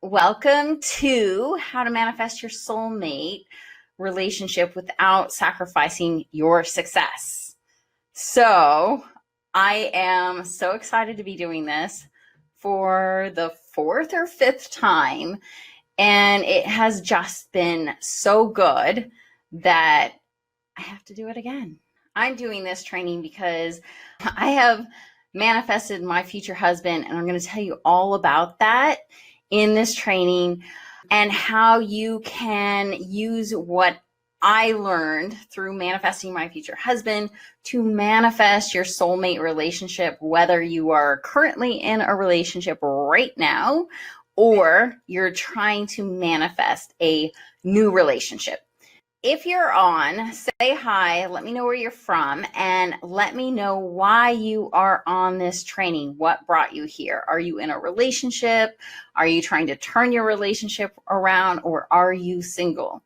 Welcome to How to Manifest Your Soulmate Relationship Without Sacrificing Your Success. So, I am so excited to be doing this for the fourth or fifth time, and it has just been so good that I have to do it again. I'm doing this training because I have manifested my future husband, and I'm going to tell you all about that in this training and how you can use what I learned through manifesting my future husband to manifest your soulmate relationship, whether you are currently in a relationship right now or you're trying to manifest a new relationship. If you're on, say hi, let me know where you're from, and let me know why you are on this training. What brought you here? Are you in a relationship? Are you trying to turn your relationship around, or are you single?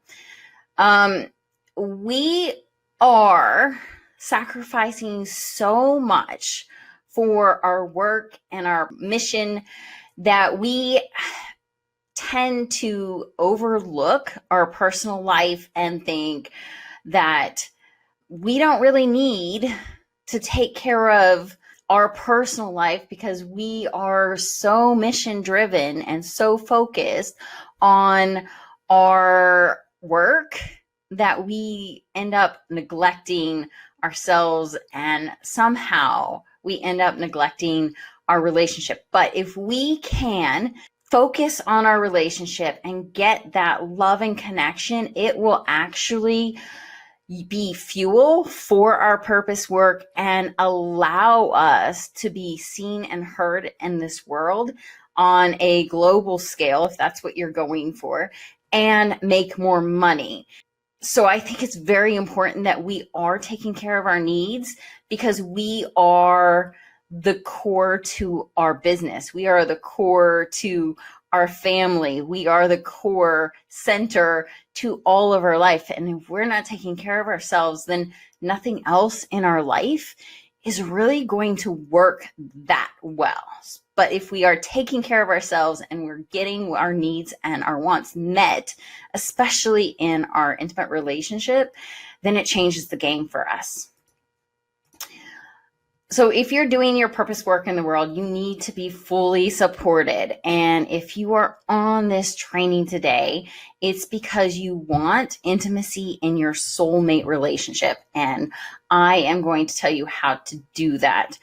We are sacrificing so much for our work and our mission that we tend to overlook our personal life and think that we don't really need to take care of our personal life because we are so mission driven and so focused on our work that we end up neglecting ourselves, and somehow we end up neglecting our relationship. But if we can focus on our relationship and get that love and connection, it will actually be fuel for our purpose work and allow us to be seen and heard in this world on a global scale, if that's what you're going for, and make more money. So I think it's very important that we are taking care of our needs, because we are the core to our business. We are the core to our family. We are the core center to all of our life. And if we're not taking care of ourselves, then nothing else in our life is really going to work that well. But if we are taking care of ourselves and we're getting our needs and our wants met, especially in our intimate relationship, then it changes the game for us. So if you're doing your purpose work in the world, you need to be fully supported. And if you are on this training today, it's because you want intimacy in your soulmate relationship. And I am going to tell you how to do that.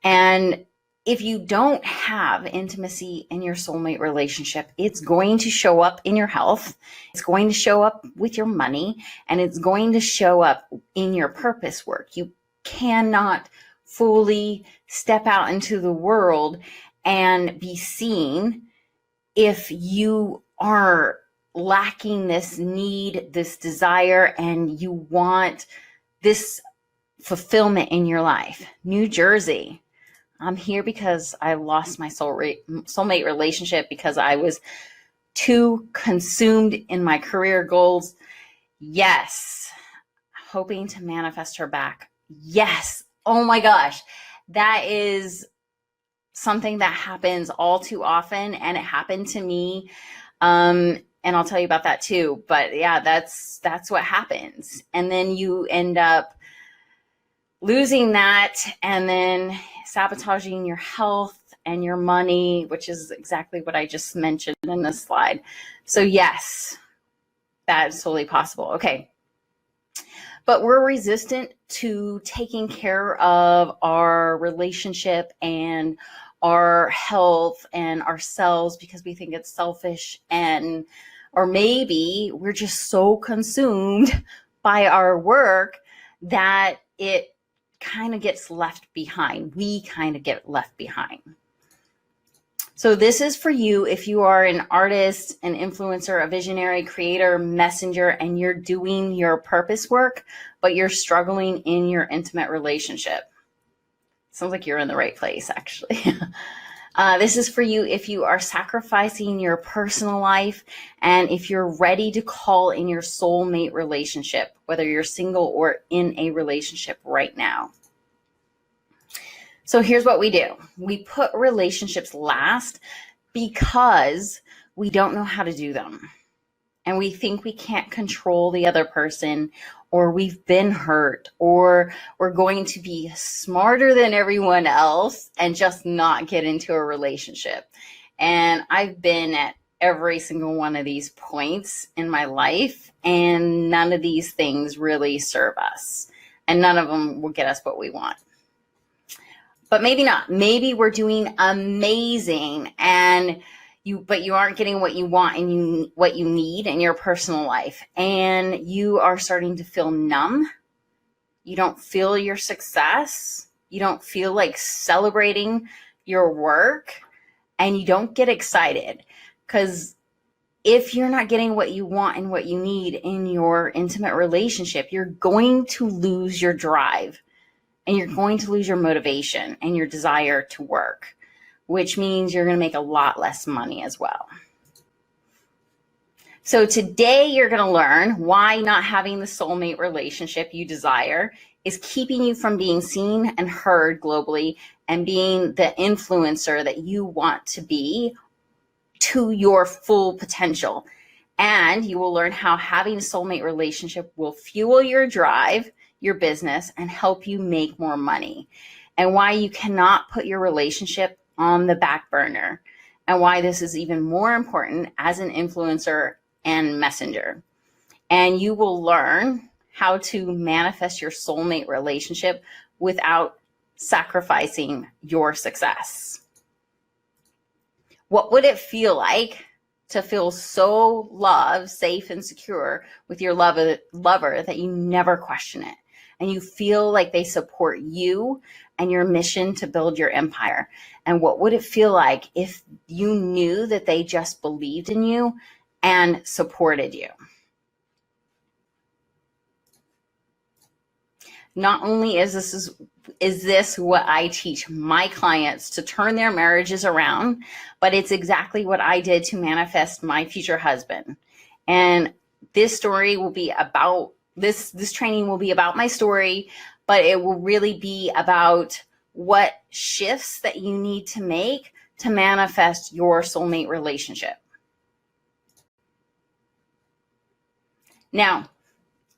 And if you don't have intimacy in your soulmate relationship, it's going to show up in your health. It's going to show up with your money, and it's going to show up in your purpose work. You cannot fully step out into the world and be seen if you are lacking this need, this desire, and you want this fulfillment in your life. New Jersey. I'm here because I lost my soulmate relationship because I was too consumed in my career goals. Yes. Hoping to manifest her back. Yes. Oh my gosh. That is something that happens all too often, and it happened to me. And I'll tell you about that too. But yeah, that's what happens. And then you end up losing that and then sabotaging your health and your money, which is exactly what I just mentioned in this slide. So yes, that is totally possible. Okay. But we're resistant to taking care of our relationship and our health and ourselves because we think it's selfish, or maybe we're just so consumed by our work that it kind of gets left behind. We kind of get left behind. So this is for you if you are an artist, an influencer, a visionary, creator, messenger, and you're doing your purpose work, but you're struggling in your intimate relationship. Sounds like you're in the right place, actually. This is for you if you are sacrificing your personal life and if you're ready to call in your soulmate relationship, whether you're single or in a relationship right now. So here's what we do. We put relationships last because we don't know how to do them. And we think we can't control the other person, or we've been hurt, or we're going to be smarter than everyone else and just not get into a relationship. And I've been at every single one of these points in my life, and none of these things really serve us, and none of them will get us what we want. But maybe not. Maybe we're doing amazing, but you aren't getting what you want and what you need in your personal life, and you are starting to feel numb. You don't feel your success. You don't feel like celebrating your work, and you don't get excited, because if you're not getting what you want and what you need in your intimate relationship, you're going to lose your drive, and you're going to lose your motivation and your desire to work, which means you're going to make a lot less money as well. So today you're going to learn why not having the soulmate relationship you desire is keeping you from being seen and heard globally and being the influencer that you want to be to your full potential. And you will learn how having a soulmate relationship will fuel your drive, your business, and help you make more money, and why you cannot put your relationship on the back burner, and why this is even more important as an influencer and messenger. And you will learn how to manifest your soulmate relationship without sacrificing your success. What would it feel like to feel so loved, safe, and secure with your lover that you never question it, and you feel like they support you and your mission to build your empire? And what would it feel like if you knew that they just believed in you and supported you? Not only is this what I teach my clients to turn their marriages around, but it's exactly what I did to manifest my future husband. And this story will be about this training will be about my story, but it will really be about what shifts that you need to make to manifest your soulmate relationship. Now,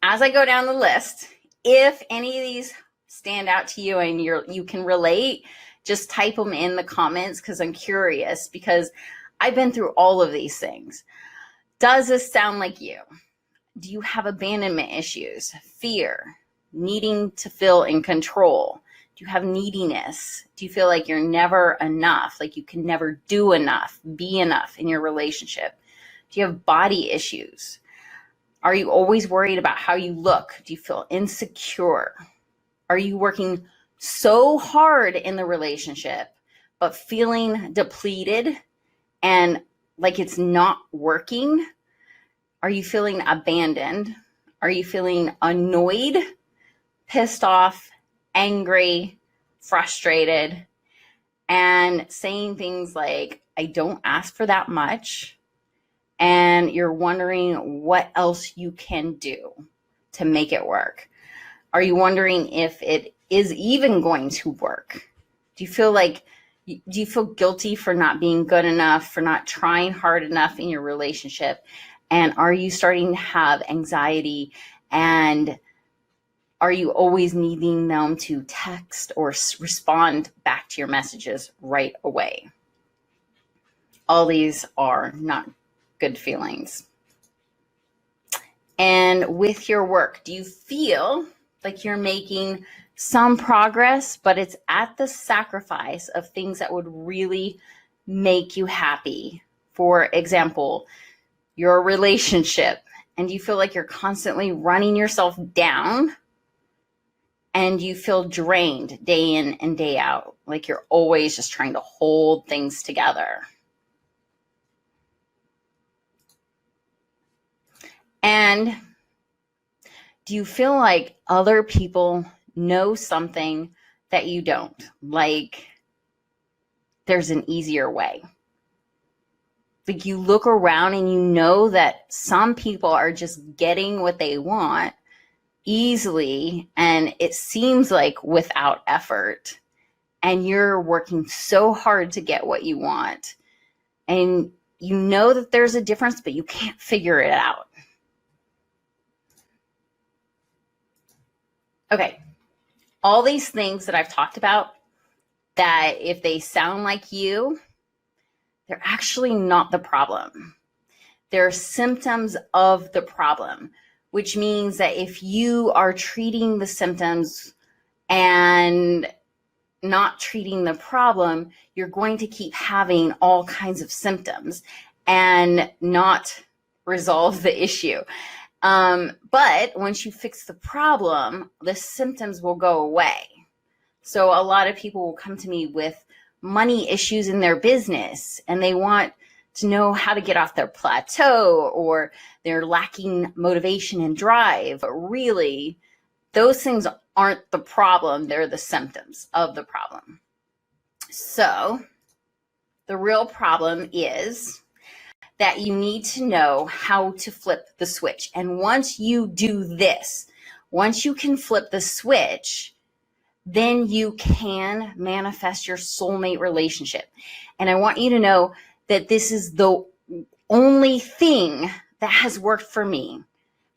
as I go down the list, if any of these stand out to you and you can relate, just type them in the comments, because I'm curious, because I've been through all of these things. Does this sound like you? Do you have abandonment issues, fear, needing to feel in control? Do you have neediness? Do you feel like you're never enough, like you can never do enough, be enough in your relationship? Do you have body issues? Are you always worried about how you look? Do you feel insecure? Are you working so hard in the relationship, but feeling depleted and like it's not working? Are you feeling abandoned? Are you feeling annoyed, pissed off, angry, frustrated, and saying things like, I don't ask for that much, and you're wondering what else you can do to make it work? Are you wondering if it is even going to work? Do you feel guilty for not being good enough, for not trying hard enough in your relationship? And are you starting to have anxiety, and are you always needing them to text or respond back to your messages right away? All these are not good feelings. And with your work, do you feel like you're making some progress, but it's at the sacrifice of things that would really make you happy? For example, your relationship, and you feel like you're constantly running yourself down, and you feel drained day in and day out, like you're always just trying to hold things together. And do you feel like other people know something that you don't? Like there's an easier way. Like you look around and you know that some people are just getting what they want easily, and it seems like without effort, and you're working so hard to get what you want, and you know that there's a difference, but you can't figure it out. Okay, all these things that I've talked about, that if they sound like you, they're actually not the problem. They're symptoms of the problem, which means that if you are treating the symptoms and not treating the problem, you're going to keep having all kinds of symptoms and not resolve the issue. But once you fix the problem, the symptoms will go away. So a lot of people will come to me with money issues in their business, and they want to know how to get off their plateau, or they're lacking motivation and drive. But really, those things aren't the problem. They're the symptoms of the problem. So the real problem is that you need to know how to flip the switch. And once you do this, once you can flip the switch, then you can manifest your soulmate relationship. And I want you to know that this is the only thing that has worked for me.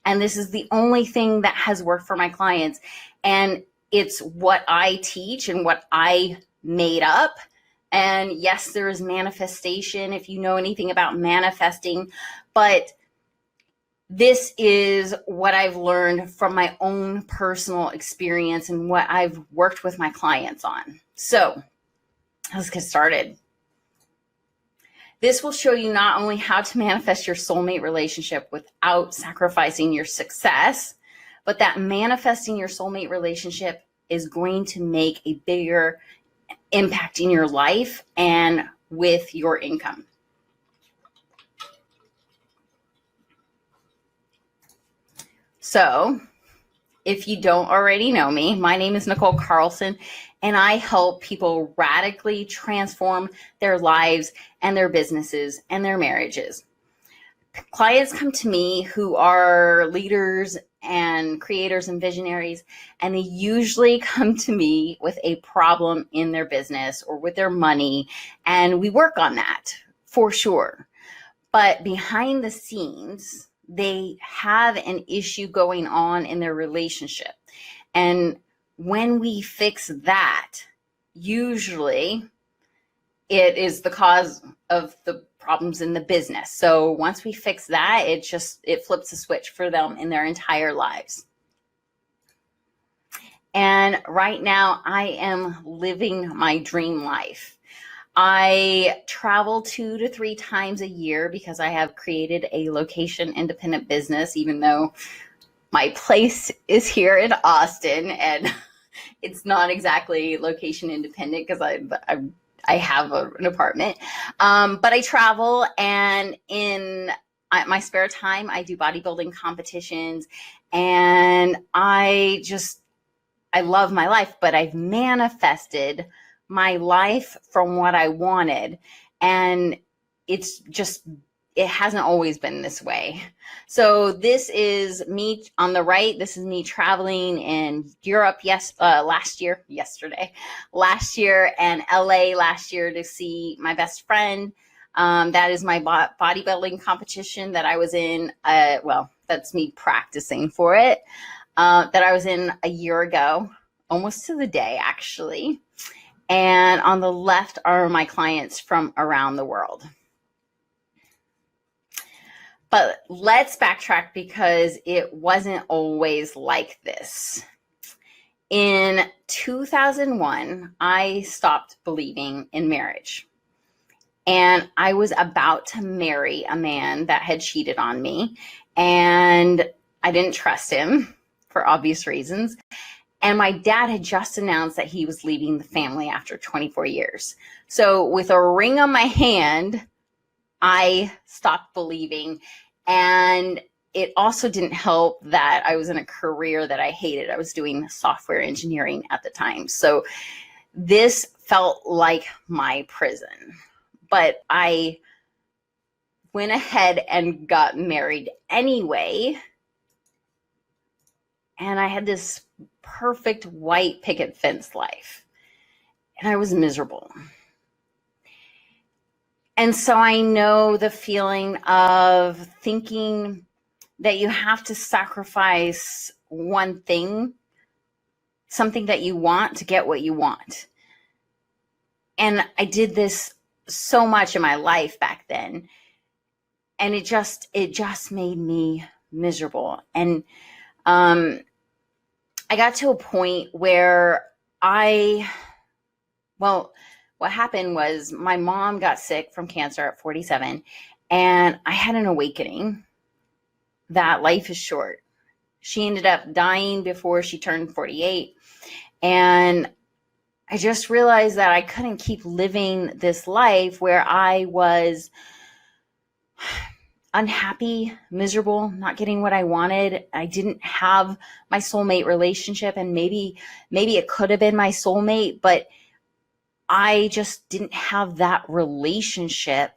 And this is the only thing that has worked for my clients. And it's what I teach and what I made up. And yes, there is manifestation if you know anything about manifesting, but this is what I've learned from my own personal experience and what I've worked with my clients on. So let's get started. This will show you not only how to manifest your soulmate relationship without sacrificing your success, but that manifesting your soulmate relationship is going to make a bigger impact in your life and with your income. So, if you don't already know me, my name is Nichole Carlson, and I help people radically transform their lives and their businesses and their marriages. Clients come to me who are leaders and creators and visionaries, and they usually come to me with a problem in their business or with their money, and we work on that for sure. But behind the scenes, they have an issue going on in their relationship. And when we fix that, usually it is the cause of the problems in the business. So once we fix that, it flips a switch for them in their entire lives. And right now I am living my dream life. I travel 2 to 3 times a year because I have created a location independent business, even though my place is here in Austin and it's not exactly location independent because I have an apartment. But I travel, and in my spare time, I do bodybuilding competitions, and I love my life, but I've manifested my life from what I wanted. And it hasn't always been this way. So this is me on the right. This is me traveling in Europe. Last year, and LA last year to see my best friend. That is my bodybuilding competition that I was in. That's me practicing for it. That I was in a year ago, almost to the day, actually. And on the left are my clients from around the world. But let's backtrack because it wasn't always like this. In 2001, I stopped believing in marriage. And I was about to marry a man that had cheated on me. And I didn't trust him for obvious reasons. And my dad had just announced that he was leaving the family after 24 years. So with a ring on my hand, I stopped believing. And it also didn't help that I was in a career that I hated. I was doing software engineering at the time. So this felt like my prison. But I went ahead and got married anyway. And I had this perfect white picket fence life. And I was miserable. And so I know the feeling of thinking that you have to sacrifice one thing, something that you want, to get what you want. And I did this so much in my life back then. And it just made me miserable. And I got to a point where what happened was my mom got sick from cancer at 47, and I had an awakening that life is short. She ended up dying before she turned 48, and I just realized that I couldn't keep living this life where I was unhappy, miserable, not getting what I wanted. I didn't have my soulmate relationship, and maybe it could have been my soulmate, but I just didn't have that relationship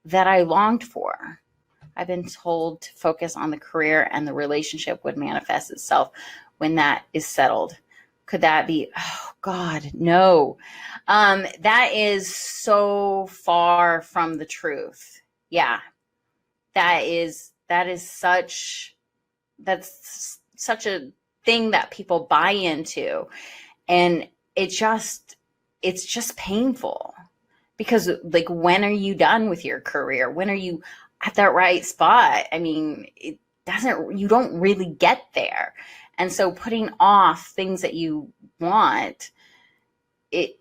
that I longed for. I've been told to focus on the career, and the relationship would manifest itself when that is settled. Could that be? Oh God, no. That is so far from the truth. Yeah, that's such a thing that people buy into, and it's just painful, because like, when are you done with your career? When are you at that right spot? I mean, you don't really get there. And so putting off things that you want, it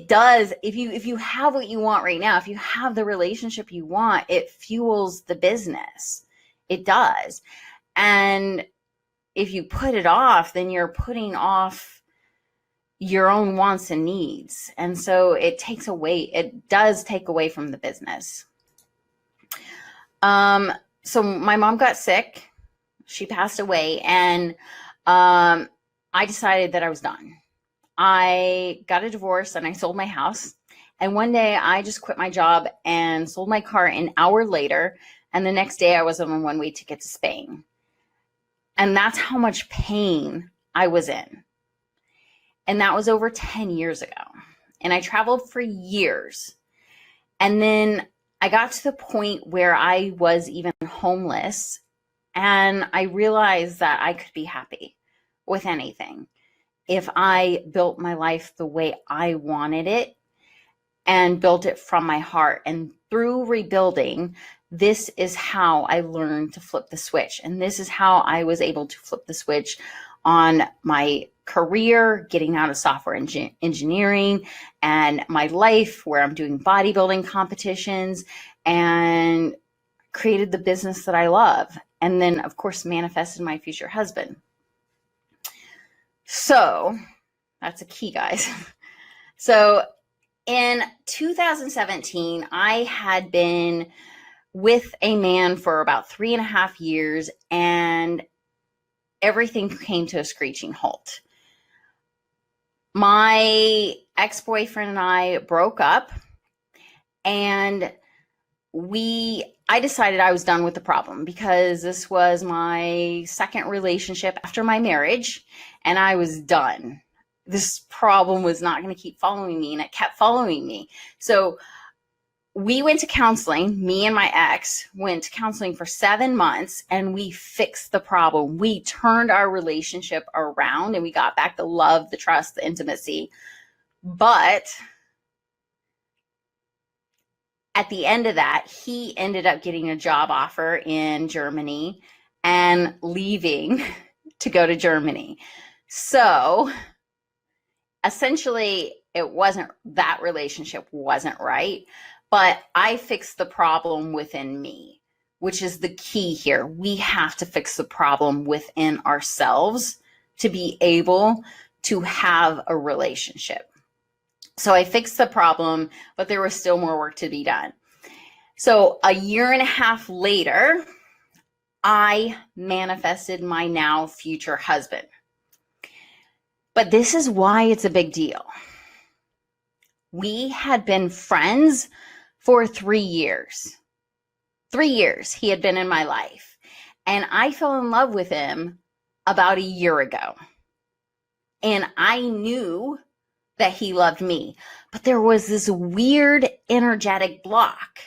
does, if you have what you want right now, if you have the relationship you want, it fuels the business. It does. And if you put it off, then you're putting off your own wants and needs. And so it does take away from the business. So my mom got sick. She passed away, and I decided that I was done. I got a divorce and I sold my house. And one day I just quit my job and sold my car an hour later. And the next day I was on a one-way ticket to Spain. And that's how much pain I was in. And that was over 10 years ago. And I traveled for years. And then I got to the point where I was even homeless. And I realized that I could be happy with anything if I built my life the way I wanted it and built it from my heart. And through rebuilding, this is how I learned to flip the switch. And this is how I was able to flip the switch on my career, getting out of software engineering, and my life where I'm doing bodybuilding competitions, and created the business that I love. And then, of course, manifested my future husband. So that's a key, guys. So in 2017, I had been with a man for about 3.5 years, and everything came to a screeching halt. My ex-boyfriend and I broke up, and I decided I was done with the problem, because this was my second relationship after my marriage, and I was done. This problem was not going to keep following me, and it kept following me. So we went to counseling. Me and my ex went to counseling for 7 months, and we fixed the problem. We turned our relationship around, and we got back the love, the trust, the intimacy. But at the end of that, he ended up getting a job offer in Germany and leaving to go to Germany. So essentially, that relationship wasn't right, but I fixed the problem within me, which is the key here. We have to fix the problem within ourselves to be able to have a relationship. So I fixed the problem, but there was still more work to be done. So 1.5 years later, I manifested my now future husband. But this is why it's a big deal. We had been friends for 3 years. 3 years he had been in my life. And I fell in love with him about 1 year ago. And I knew that he loved me. But there was this weird energetic block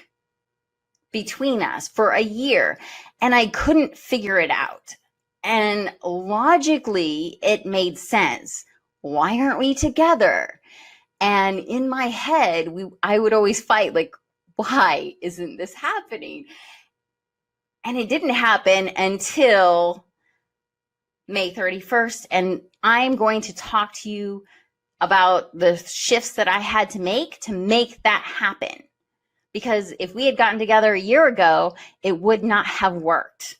between us for a year, and I couldn't figure it out. And logically, it made sense. Why aren't we together? And in my head, I would always fight, like, why isn't this happening? And it didn't happen until May 31st. And I'm going to talk to you about the shifts that I had to make that happen. Because if we had gotten together a year ago, it would not have worked.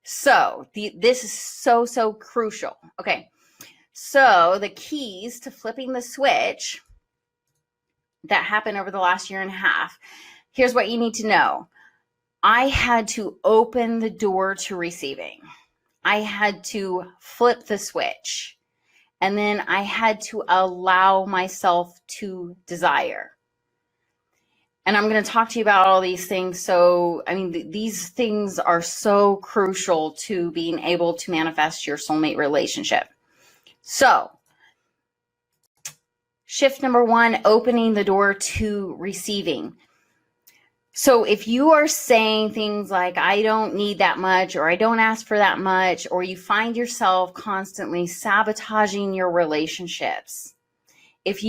So this is so crucial. Okay. So the keys to flipping the switch that happened over the last year and a half. Here's what you need to know. I had to open the door to receiving. I had to flip the switch. And then I had to allow myself to desire. And I'm going to talk to you about all these things. So, these things are so crucial to being able to manifest your soulmate relationship. So, shift number 1, opening the door to receiving. So if you are saying things like, I don't need that much, or I don't ask for that much, or you find yourself constantly sabotaging your relationships, if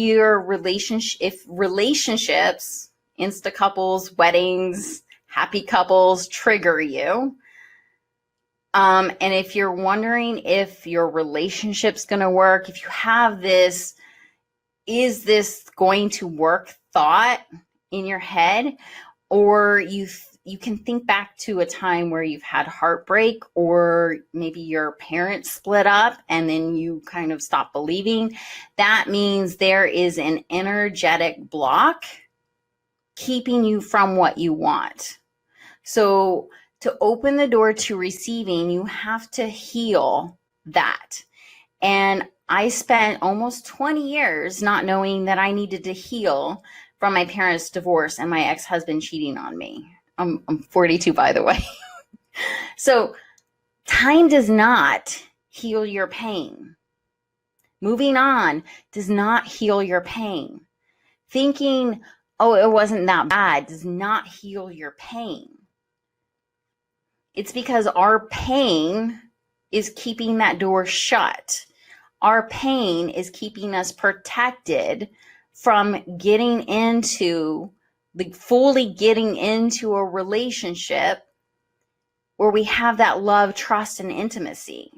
relationships, insta couples, weddings, happy couples trigger you, and if you're wondering if your relationship's going to work, if you have this, is this going to work thought in your head, or you can think back to a time where you've had heartbreak, or maybe your parents split up and then you kind of stop believing, that means there is an energetic block keeping you from what you want. So to open the door to receiving, you have to heal that. And I spent almost 20 years not knowing that I needed to heal from my parents' divorce and my ex-husband cheating on me. I'm 42, by the way. So time does not heal your pain. Moving on does not heal your pain. Thinking, oh, it wasn't that bad, does not heal your pain. It's because our pain is keeping that door shut. Our pain is keeping us protected from fully getting into a relationship where we have that love, trust, and intimacy.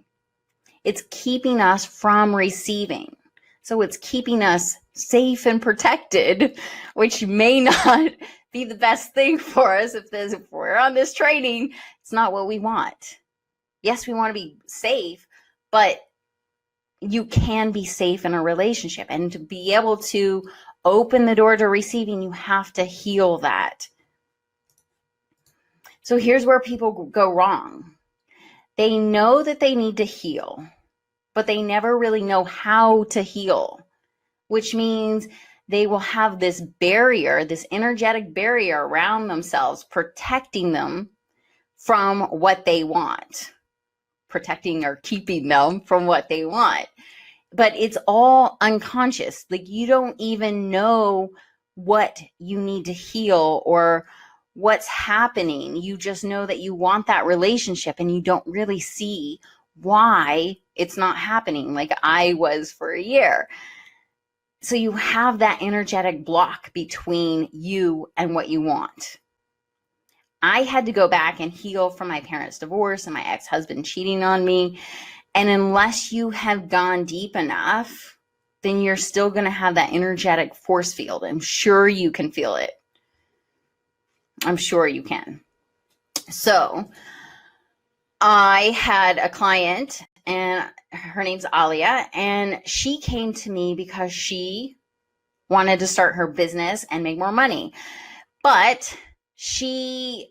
It's keeping us from receiving. So it's keeping us safe and protected, which may not be the best thing for us if we're on this training. It's not what we want. Yes, we want to be safe, but you can be safe in a relationship. And to be able to open the door to receiving, you have to heal that. So here's where people go wrong. They know that they need to heal, but they never really know how to heal, which means they will have this barrier, this energetic barrier around themselves, protecting them from what they want, protecting or keeping them from what they want. But it's all unconscious. Like, you don't even know what you need to heal or what's happening. You just know that you want that relationship, and you don't really see why it's not happening, like I was for a year. So you have that energetic block between you and what you want. I had to go back and heal from my parents' divorce and my ex-husband cheating on me. And unless you have gone deep enough, then you're still going to have that energetic force field. I'm sure you can feel it. I'm sure you can. So I had a client, and her name's Alia, and she came to me because she wanted to start her business and make more money. But she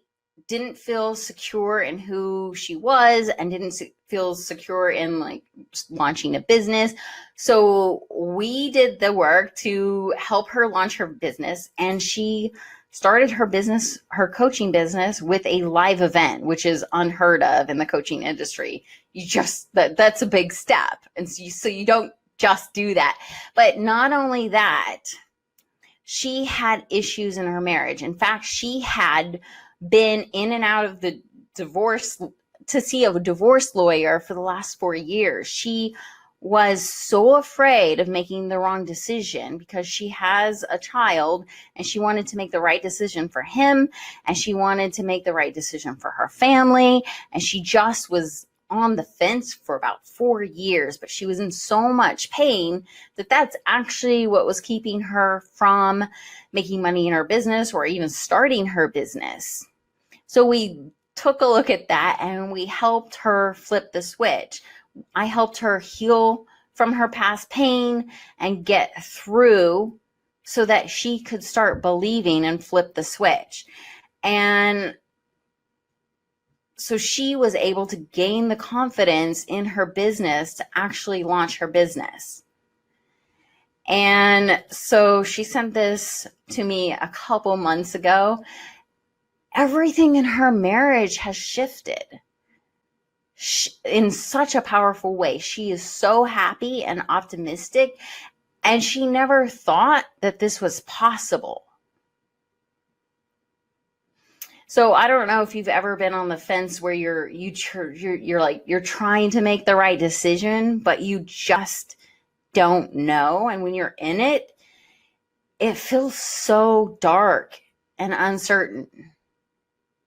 didn't feel secure in who she was and didn't feel secure in like launching a business. So we did the work to help her launch her business, and she started her business, her coaching business, with a live event, which is unheard of in the coaching industry. That's a big step. And so you don't just do that. But not only that, she had issues in her marriage. In fact, she had been in and out of the divorce to see a divorce lawyer for the last 4 years. She was so afraid of making the wrong decision because she has a child and she wanted to make the right decision for him and she wanted to make the right decision for her family. And she just was on the fence for about 4 years, but she was in so much pain that that's actually what was keeping her from making money in her business or even starting her business. So we took a look at that and we helped her flip the switch. I helped her heal from her past pain and get through so that she could start believing and flip the switch. And so she was able to gain the confidence in her business to actually launch her business. And so she sent this to me a couple months ago. Everything in her marriage has shifted in such a powerful way. She is so happy and optimistic, and she never thought that this was possible. So I don't know if you've ever been on the fence where you're trying to make the right decision, but you just don't know. And when you're in it, it feels so dark and uncertain.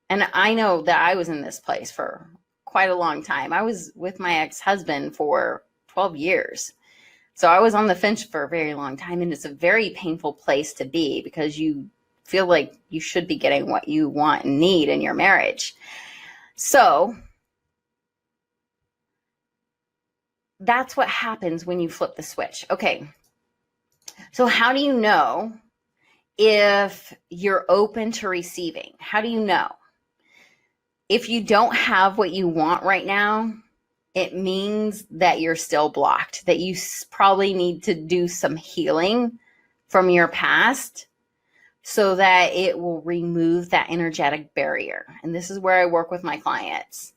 And I know that I was in this place for quite a long time. I was with my ex-husband for 12 years. So I was on the fence for a very long time, and it's a very painful place to be because you feel like you should be getting what you want and need in your marriage. So that's what happens when you flip the switch. Okay. So how do you know if you're open to receiving? How do you know? If you don't have what you want right now, it means that you're still blocked, that you probably need to do some healing from your past so that it will remove that energetic barrier. And this is where I work with my clients.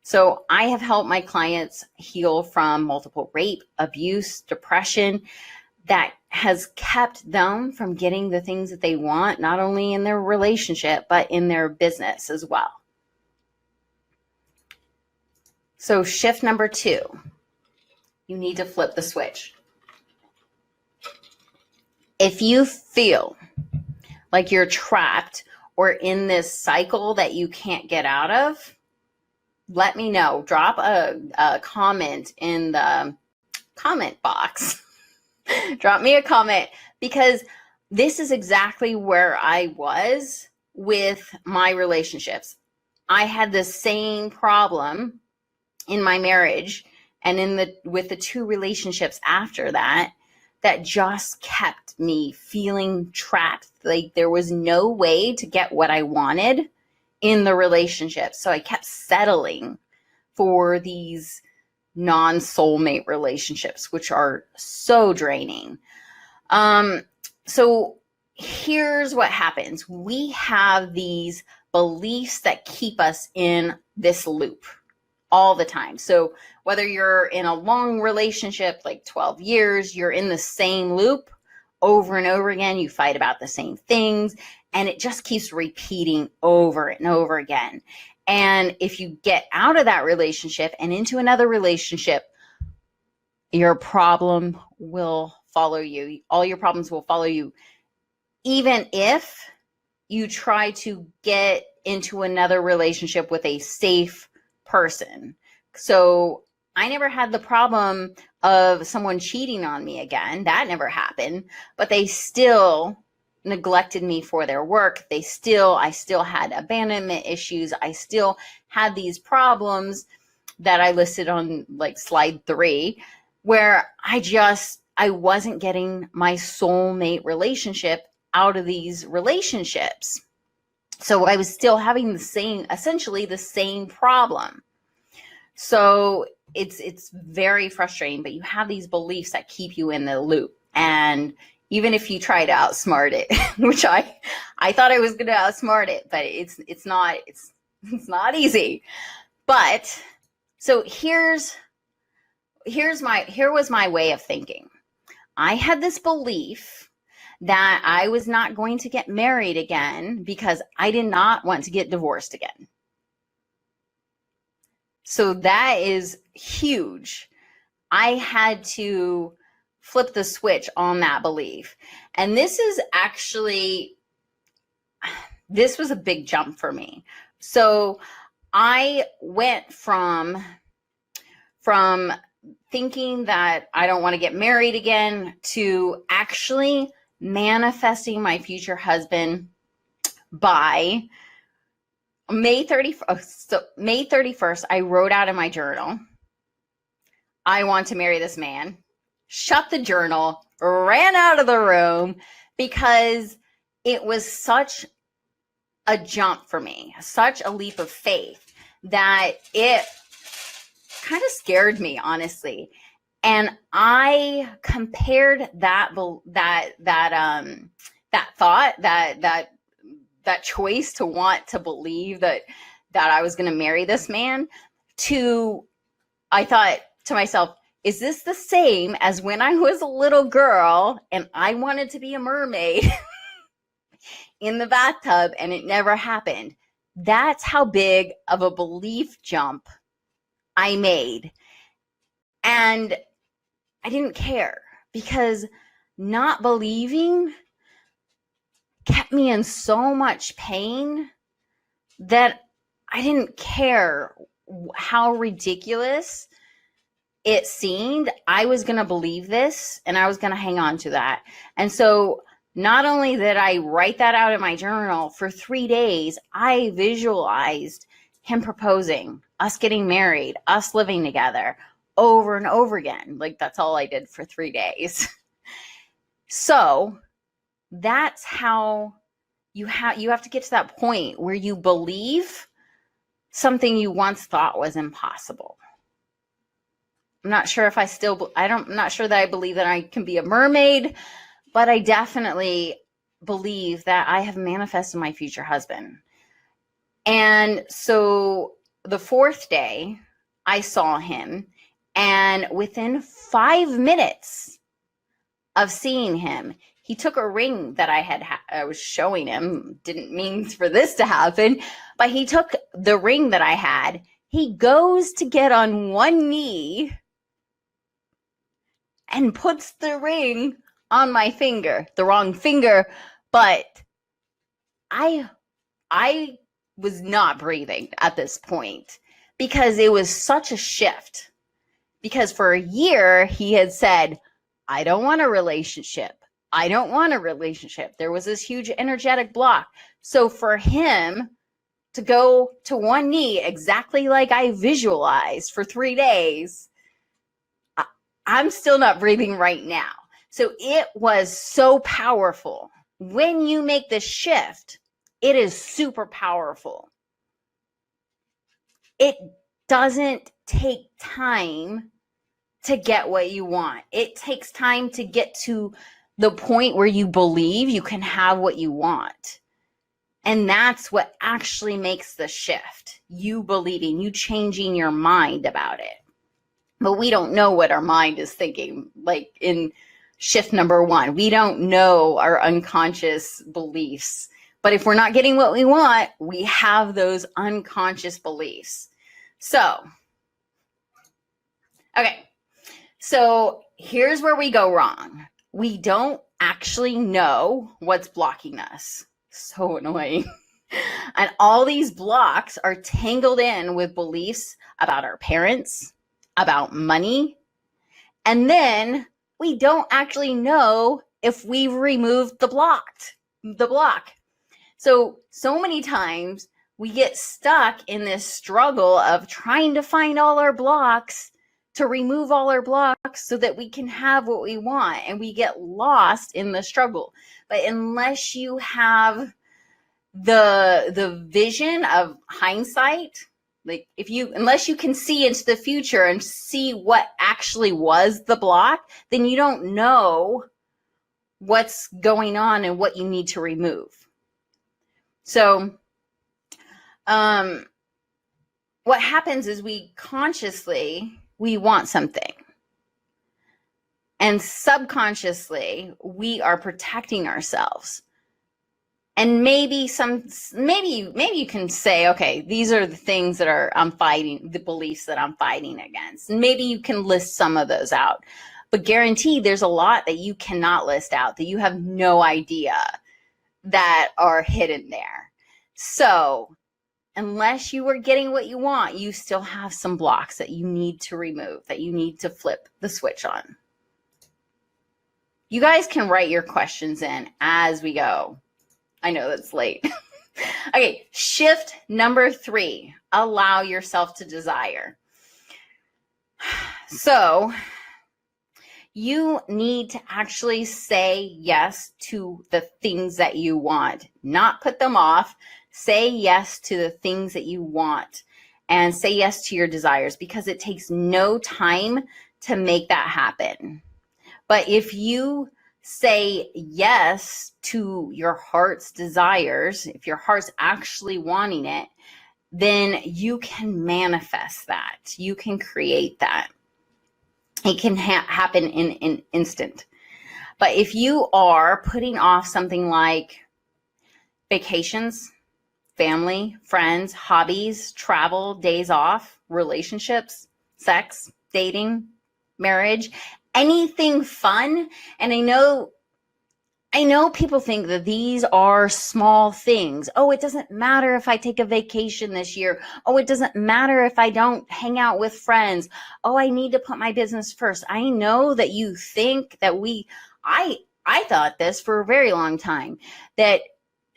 So I have helped my clients heal from multiple rape, abuse, depression that has kept them from getting the things that they want, not only in their relationship, but in their business as well. So shift number 2, you need to flip the switch. If you feel like you're trapped or in this cycle that you can't get out of, let me know. Drop a comment in the comment box. Drop me a comment, because this is exactly where I was with my relationships. I had the same problem in my marriage and with the 2 relationships after that just kept me feeling trapped. Like there was no way to get what I wanted in the relationship. So I kept settling for these non-soulmate relationships, which are so draining. So here's what happens. We have these beliefs that keep us in this loop all the time. So whether you're in a long relationship, like 12 years, you're in the same loop over and over again. You fight about the same things, and it just keeps repeating over and over again. And if you get out of that relationship and into another relationship, your problem will follow you. All your problems will follow you, even if you try to get into another relationship with a safe person. So I never had the problem of someone cheating on me again. That never happened, but they still neglected me for their work. I still had abandonment issues. I still had these problems that I listed on like slide 3, where I wasn't getting my soulmate relationship out of these relationships. So I was still having essentially the same problem. So it's very frustrating, but you have these beliefs that keep you in the loop. And even if you try to outsmart it, which I thought I was going to outsmart it, but it's not easy. But so here's here was my way of thinking. I had this belief that I was not going to get married again because I did not want to get divorced again. So that is huge. I had to flip the switch on that belief. And this was a big jump for me. So I went from thinking that I don't want to get married again to actually manifesting my future husband by May 31st. So May 31st, I wrote out in my journal, I want to marry this man, shut the journal, ran out of the room because it was such a jump for me, such a leap of faith that it kind of scared me, honestly. And I compared that choice to want to believe that I was going to marry this man to, I thought to myself, is this the same as when I was a little girl and I wanted to be a mermaid in the bathtub and it never happened? That's how big of a belief jump I made. And I didn't care because not believing kept me in so much pain that I didn't care how ridiculous it seemed. I was going to believe this and I was going to hang on to that. And so not only did I write that out in my journal, for 3 days, I visualized him proposing, us getting married, us living together over and over again. Like, that's all I did for 3 days. So that's how you have to get to that point where you believe something you once thought was impossible. I'm not sure that I believe that I can be a mermaid, but I definitely believe that I have manifested my future husband. And so the 4th day, I saw him, and within 5 minutes of seeing him, he took a ring that I was showing him. Didn't mean for this to happen, but he took the ring that I had. He goes to get on one knee and puts the ring on my finger, the wrong finger, but I was not breathing at this point because it was such a shift. Because for a year, he had said, I don't want a relationship. I don't want a relationship. There was this huge energetic block. So for him to go to one knee, exactly like I visualized for 3 days, I'm still not breathing right now. So it was so powerful. When you make the shift, it is super powerful. It doesn't take time to get what you want. It takes time to get to the point where you believe you can have what you want. And that's what actually makes the shift. You believing, you changing your mind about it. But we don't know what our mind is thinking. Like in shift number 1, we don't know our unconscious beliefs. But if we're not getting what we want, we have those unconscious beliefs. So, okay. So here's where we go wrong. We don't actually know what's blocking us. So annoying. And all these blocks are tangled in with beliefs about our parents, about money. And then we don't actually know if we've removed the block. So many times we get stuck in this struggle of trying to find all our blocks, to remove all our blocks so that we can have what we want, and we get lost in the struggle. But unless you have the vision of hindsight, like unless you can see into the future and see what actually was the block, then you don't know what's going on and what you need to remove. So what happens is we want something. And subconsciously, we are protecting ourselves. And maybe you can say, okay, these are the things that I'm fighting, the beliefs that I'm fighting against. And maybe you can list some of those out. But guaranteed, there's a lot that you cannot list out, that you have no idea that are hidden there. So unless you are getting what you want, you still have some blocks that you need to remove, that you need to flip the switch on. You guys can write your questions in as we go. I know that's late. Okay, shift number 3, allow yourself to desire. So you need to actually say yes to the things that you want, not put them off. Say yes to the things that you want and say yes to your desires, because it takes no time to make that happen. But if you say yes to your heart's desires, if your heart's actually wanting it, then you can manifest that. You can create that. It can happen in an instant. But if you are putting off something like vacations, family, friends, hobbies, travel, days off, relationships, sex, dating, marriage, anything fun, and I know people think that these are small things. Oh, it doesn't matter if I take a vacation this year. Oh, it doesn't matter if I don't hang out with friends. Oh, I need to put my business first. I know that you think that I thought this for a very long time, that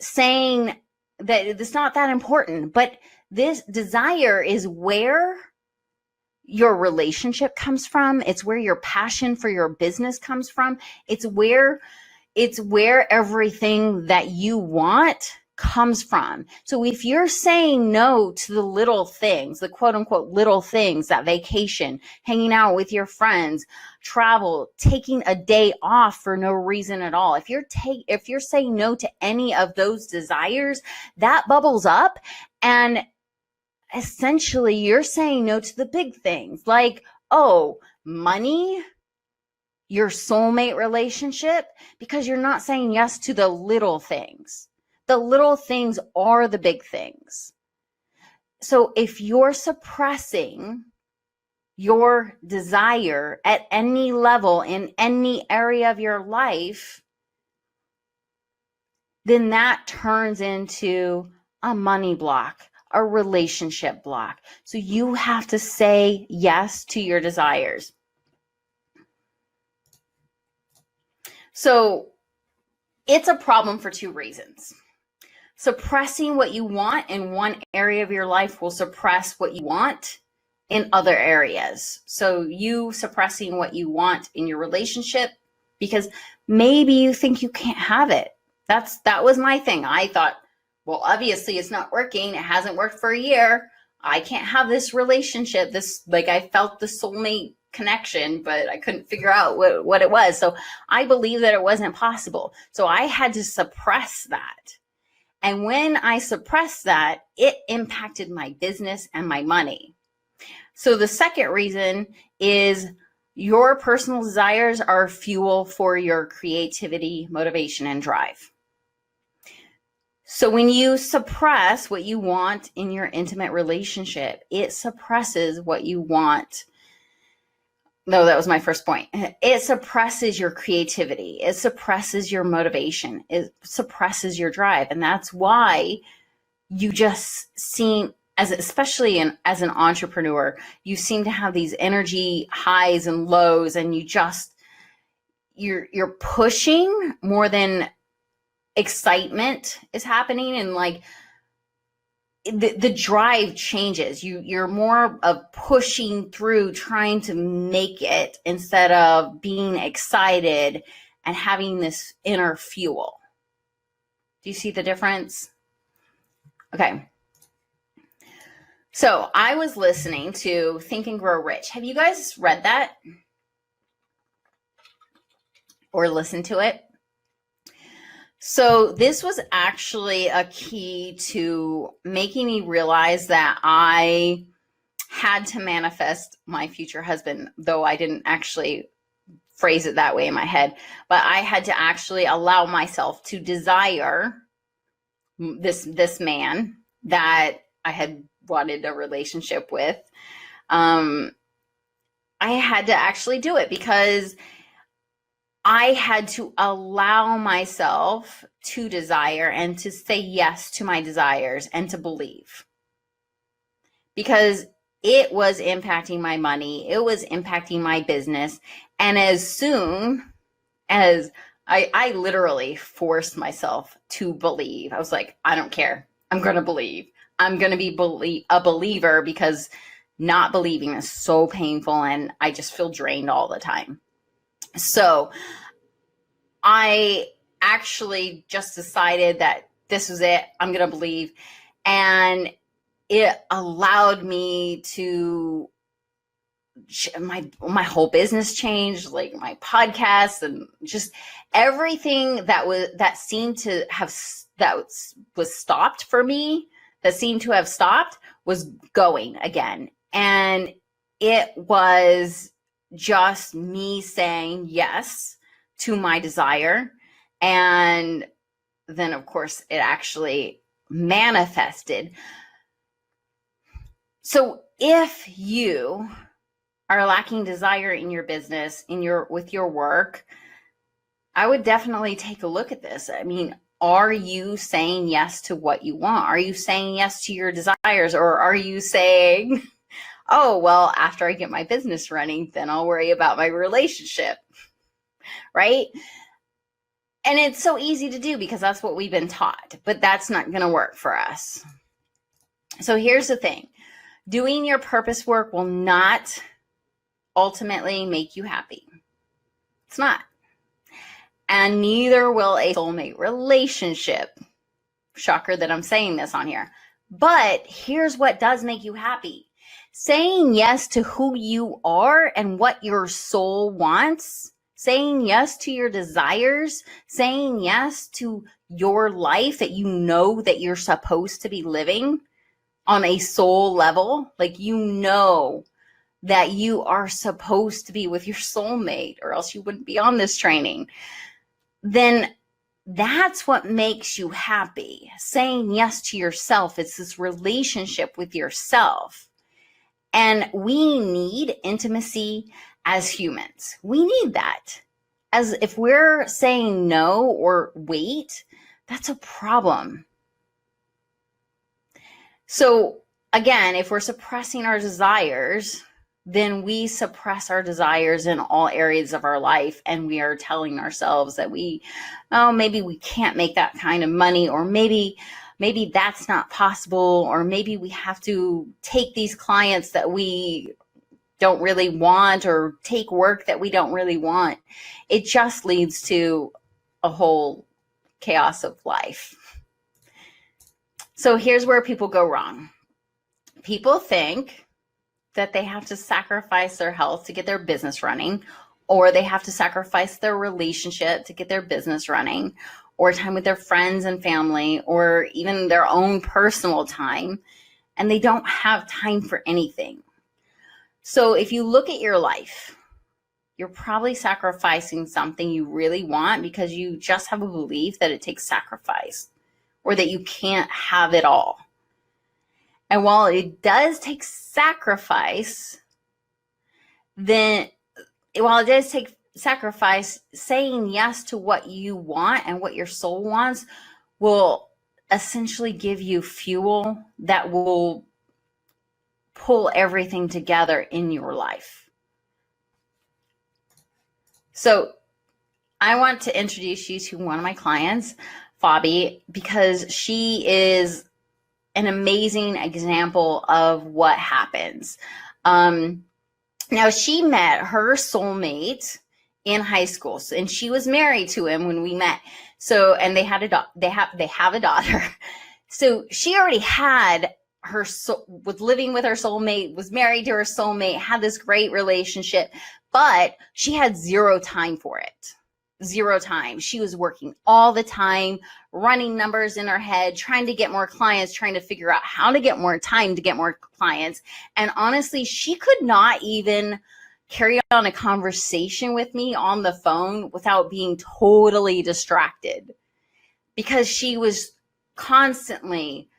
saying that it's not that important, but this desire is where your relationship comes from. It's where your passion for your business comes from. It's where everything that you want comes from. So if you're saying no to the little things, the quote unquote little things, that vacation, hanging out with your friends, travel, taking a day off for no reason at all, if you're saying no to any of those desires, that bubbles up, and essentially you're saying no to the big things like, oh, money, your soulmate relationship, because you're not saying yes to the little things. The little things are the big things. So if you're suppressing your desire at any level in any area of your life, then that turns into a money block, a relationship block. So you have to say yes to your desires. So it's a problem for 2 reasons. Suppressing what you want in one area of your life will suppress what you want in other areas. So you suppressing what you want in your relationship because maybe you think you can't have it. That was my thing. I thought, well, obviously it's not working. It hasn't worked for a year. I can't have this relationship. I felt the soulmate connection, but I couldn't figure out what it was. So I believed that it wasn't possible. So I had to suppress that. And when I suppressed that, it impacted my business and my money. So the second reason is your personal desires are fuel for your creativity, motivation, and drive. So when you suppress what you want in your intimate relationship, it suppresses what you want. No, that was my first point. It suppresses your creativity. It suppresses your motivation. It suppresses your drive. And that's why you just seem, especially as an entrepreneur, you seem to have these energy highs and lows, and you're pushing more than excitement is happening, and like the drive changes. You're more of pushing through, trying to make it, instead of being excited and having this inner fuel. Do you see the difference? Okay. So I was listening to Think and Grow Rich. Have you guys read that or listened to it? So this was actually a key to making me realize that I had to manifest my future husband, though I didn't actually phrase it that way in my head, but I had to actually allow myself to desire this man that I had wanted a relationship with. I had to actually do it because I had to allow myself to desire and to say yes to my desires and to believe, because it was impacting my money. It was impacting my business. And as soon as I literally forced myself to believe, I was like, I don't care. I'm going to believe. I'm going to be a believer, because not believing is so painful and I just feel drained all the time. So I actually just decided that this was it. I'm going to believe. And it allowed me to, my whole business changed, like my podcast and just everything that was stopped for me, that seemed to have stopped, was going again. And it was just me saying yes to my desire. And then of course it actually manifested. So if you are lacking desire in your business, with your work, I would definitely take a look at this. I mean, are you saying yes to what you want? Are you saying yes to your desires? Or are you saying, oh, well, after I get my business running, then I'll worry about my relationship, right? And it's so easy to do because that's what we've been taught, but that's not going to work for us. So here's the thing. Doing your purpose work will not ultimately make you happy. It's not. And neither will a soulmate relationship. Shocker that I'm saying this on here. But here's what does make you happy. Saying yes to who you are and what your soul wants. Saying yes to your desires. Saying yes to your life that you know that you're supposed to be living on a soul level. Like, you know that you are supposed to be with your soulmate, or else you wouldn't be on this training. Then that's what makes you happy. Saying yes to yourself. It's this relationship with yourself. And we need intimacy as humans. We need that. As if we're saying no or wait, that's a problem. So again, if we're suppressing our desires, then we suppress our desires in all areas of our life, and we are telling ourselves that maybe we can't make that kind of money, or maybe that's not possible, or maybe we have to take these clients that we don't really want, or take work that we don't really want. It just leads to a whole chaos of life. So here's where people go wrong. People think that they have to sacrifice their health to get their business running, or they have to sacrifice their relationship to get their business running, or time with their friends and family, or even their own personal time, and they don't have time for anything. So if you look at your life, you're probably sacrificing something you really want because you just have a belief that it takes sacrifice, or that you can't have it all. And while it does take sacrifice, saying yes to what you want and what your soul wants will essentially give you fuel that will pull everything together in your life. So I want to introduce you to one of my clients, Fabi, because she is an amazing example of what happens. Now, she met her soulmate in high school, and she was married to him when we met. So, and they have a daughter. So she already had was living with her soulmate, was married to her soulmate, had this great relationship, but she had zero time for it. Zero time. She was working all the time, running numbers in her head, trying to get more clients, trying to figure out how to get more time to get more clients. And honestly, she could not even carry on a conversation with me on the phone without being totally distracted, because she was constantly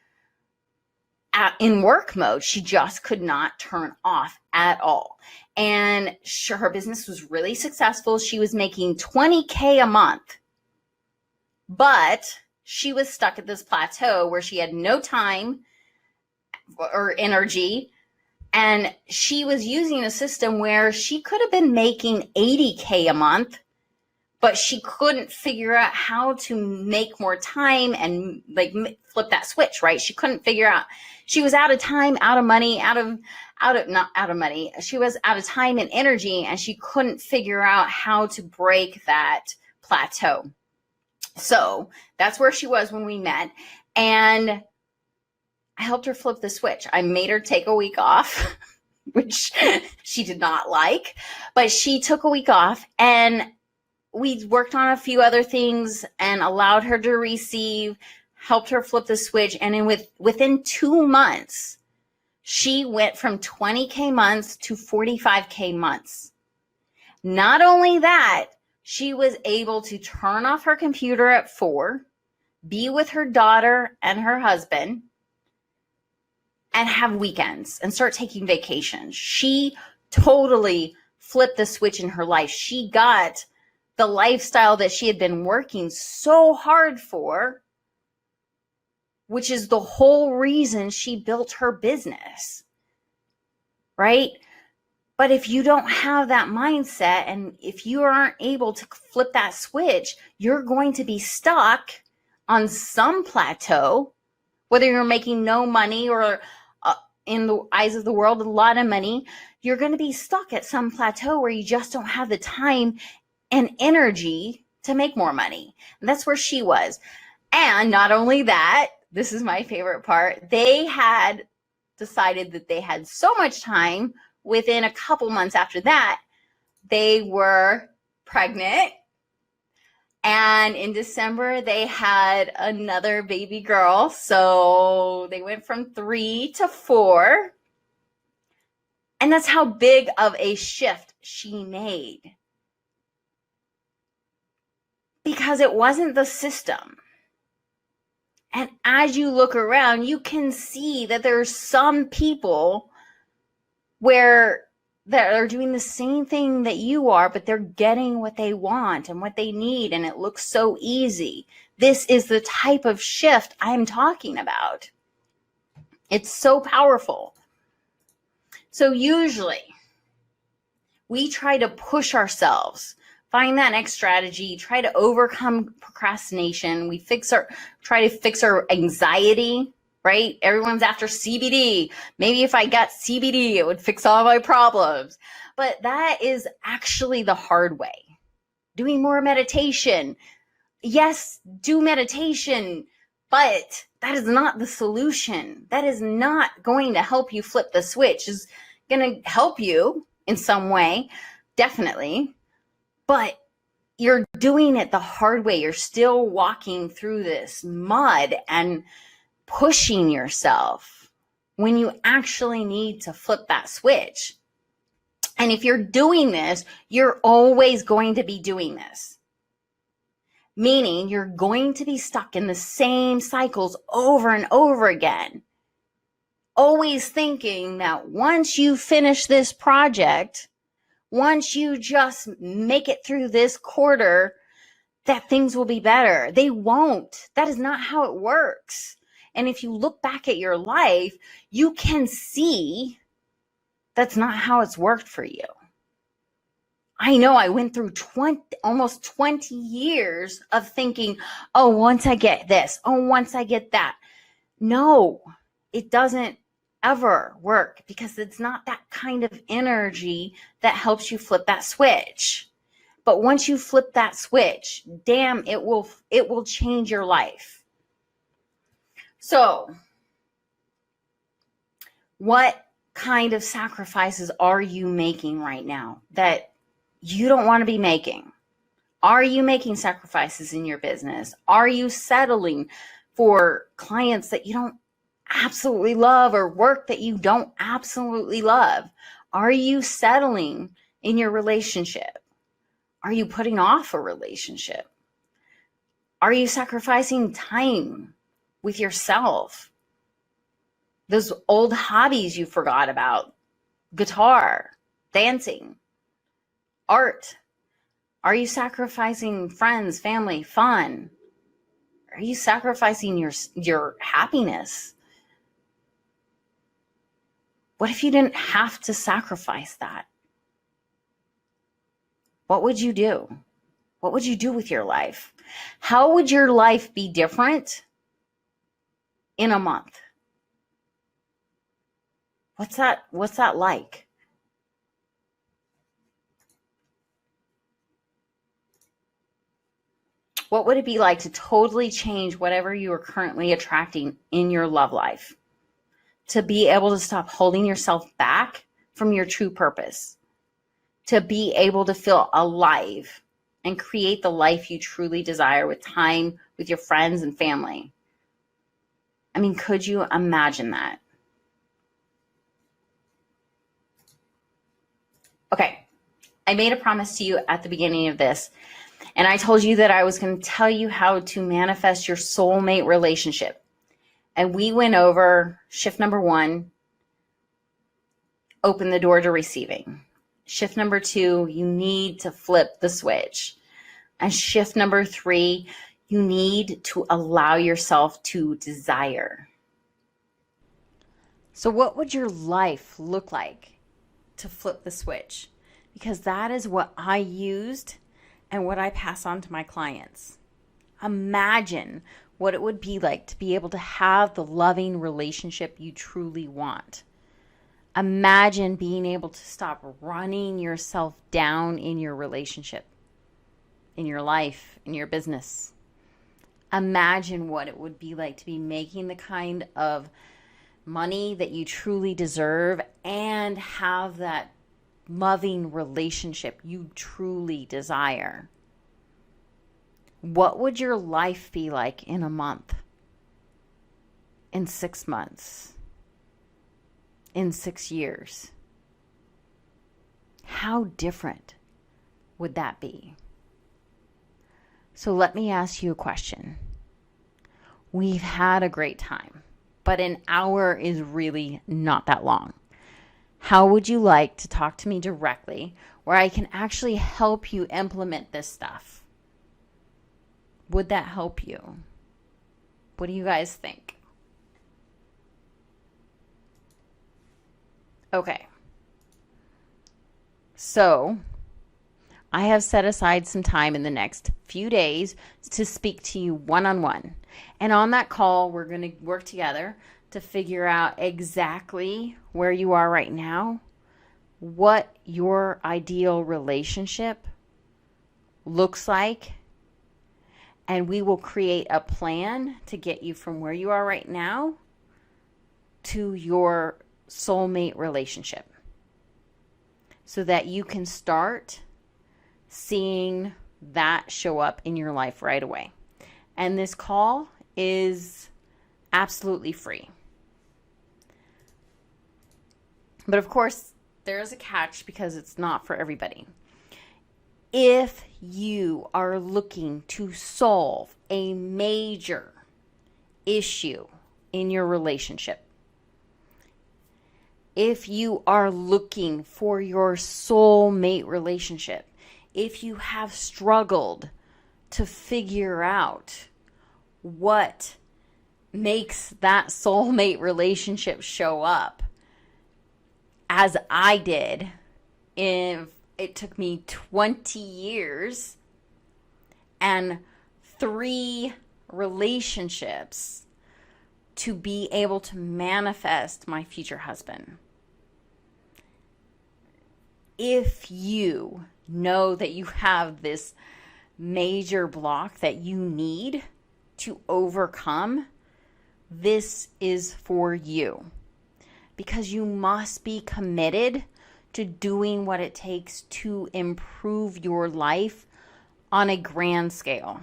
in work mode. She just could not turn off at all. And her business was really successful. She was making $20K a month, but she was stuck at this plateau where she had no time or energy. And she was using a system where she could have been making $80K a month, but she couldn't figure out how to make more time and like flip that switch, right? She couldn't figure out. She was out of time, out of money, not out of money. She was out of time and energy, and she couldn't figure out how to break that plateau. So that's where she was when we met. And I helped her flip the switch. I made her take a week off, which she did not like, but she took a week off, and we worked on a few other things and allowed her to receive, helped her flip the switch. And within 2 months, she went from 20K months to 45K months. Not only that, she was able to turn off her computer at 4, be with her daughter and her husband, and have weekends and start taking vacations. She totally flipped the switch in her life. She got the lifestyle that she had been working so hard for, which is the whole reason she built her business, right? But if you don't have that mindset, and if you aren't able to flip that switch, you're going to be stuck on some plateau, whether you're making no money or in the eyes of the world, a lot of money. You're going to be stuck at some plateau where you just don't have the time and energy to make more money. And that's where she was. And not only that, this is my favorite part, they had decided that they had so much time. Within a couple months after that, they were pregnant. And in December, they had another baby girl. So they went from 3 to 4. And that's how big of a shift she made. Because it wasn't the system. And as you look around, you can see that there's some people that are doing the same thing that you are, but they're getting what they want and what they need, and it looks so easy. This is the type of shift I'm talking about. It's so powerful. So usually, we try to push ourselves, find that next strategy, try to overcome procrastination. We try to fix our anxiety, right? Everyone's after CBD. Maybe if I got CBD, it would fix all my problems. But that is actually the hard way. Doing more meditation. Yes, do meditation, but that is not the solution. That is not going to help you flip the switch. It's going to help you in some way, definitely. But you're doing it the hard way. You're still walking through this mud and pushing yourself when you actually need to flip that switch. And if you're doing this, you're always going to be doing this. Meaning you're going to be stuck in the same cycles over and over again. Always thinking that once you finish this project, once you just make it through this quarter, that things will be better. They won't. That is not how it works. And if you look back at your life, you can see that's not how it's worked for you. I know I went through almost 20 years of thinking, oh, once I get this, oh, once I get that. No, it doesn't ever work, because it's not that kind of energy that helps you flip that switch. But once you flip that switch, damn, it will change your life. So, what kind of sacrifices are you making right now that you don't want to be making? Are you making sacrifices in your business? Are you settling for clients that you don't absolutely love, or work that you don't absolutely love? Are you settling in your relationship? Are you putting off a relationship? Are you sacrificing time with yourself? Those old hobbies you forgot about, guitar, dancing, art. Are you sacrificing friends, family, fun? Are you sacrificing your happiness? What if you didn't have to sacrifice that? What would you do? What would you do with your life? How would your life be different in a month? What's that like? What would it be like to totally change whatever you are currently attracting in your love life? To be able to stop holding yourself back from your true purpose. To be able to feel alive and create the life you truly desire with time with your friends and family. I mean, could you imagine that? Okay, I made a promise to you at the beginning of this, and I told you that I was going to tell you how to manifest your soulmate relationship. And we went over shift number 1, open the door to receiving. Shift number 2, you need to flip the switch. And shift number 3, you need to allow yourself to desire. So what would your life look like to flip the switch? Because that is what I used and what I pass on to my clients. Imagine what it would be like to be able to have the loving relationship you truly want. Imagine being able to stop running yourself down in your relationship, in your life, in your business. Imagine what it would be like to be making the kind of money that you truly deserve and have that loving relationship you truly desire. What would your life be like in a month? In 6 months? In 6 years? How different would that be? So let me ask you a question. We've had a great time, but an hour is really not that long. How would you like to talk to me directly where I can actually help you implement this stuff? Would that help you? What do you guys think? Okay. So I have set aside some time in the next few days to speak to you one-on-one. And on that call, we're going to work together to figure out exactly where you are right now, what your ideal relationship looks like, and we will create a plan to get you from where you are right now to your soulmate relationship so that you can start seeing that show up in your life right away. And this call is absolutely free. But of course, there is a catch because it's not for everybody. If you are looking to solve a major issue in your relationship, if you are looking for your soulmate relationship, if you have struggled to figure out what makes that soulmate relationship show up, as I did, it took me 20 years and 3 relationships to be able to manifest my future husband. If you know that you have this major block that you need to overcome, this is for you. Because you must be committed to doing what it takes to improve your life on a grand scale.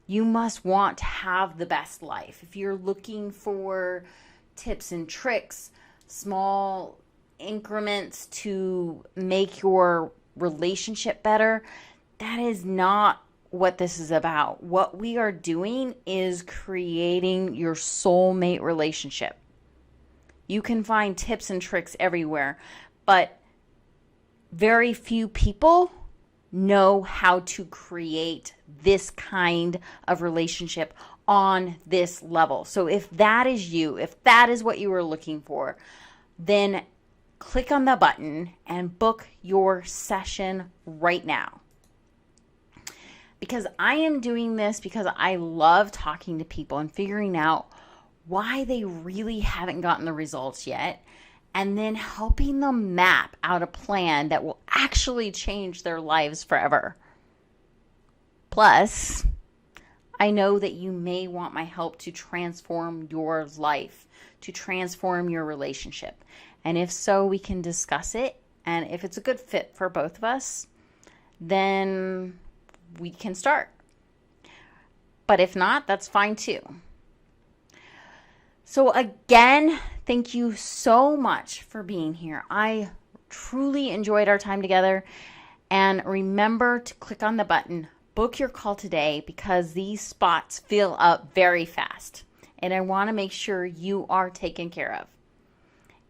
You must want to have the best life. If you're looking for tips and tricks, small increments to make your relationship better. That is not what this is about. What we are doing is creating your soulmate relationship. You can find tips and tricks everywhere, but very few people know how to create this kind of relationship on this level. So if that is you, if that is what you are looking for, then click on the button and book your session right now. Because I am doing this because I love talking to people and figuring out why they really haven't gotten the results yet, and then helping them map out a plan that will actually change their lives forever. Plus, I know that you may want my help to transform your life, to transform your relationship. And if so, we can discuss it. And if it's a good fit for both of us, then we can start. But if not, that's fine too. So again, thank you so much for being here. I truly enjoyed our time together. And remember to click on the button, book your call today, because these spots fill up very fast. And I want to make sure you are taken care of.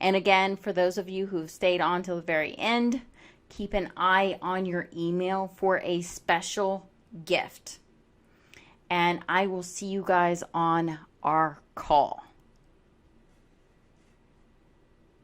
And again, for those of you who've stayed on till the very end, keep an eye on your email for a special gift. And I will see you guys on our call.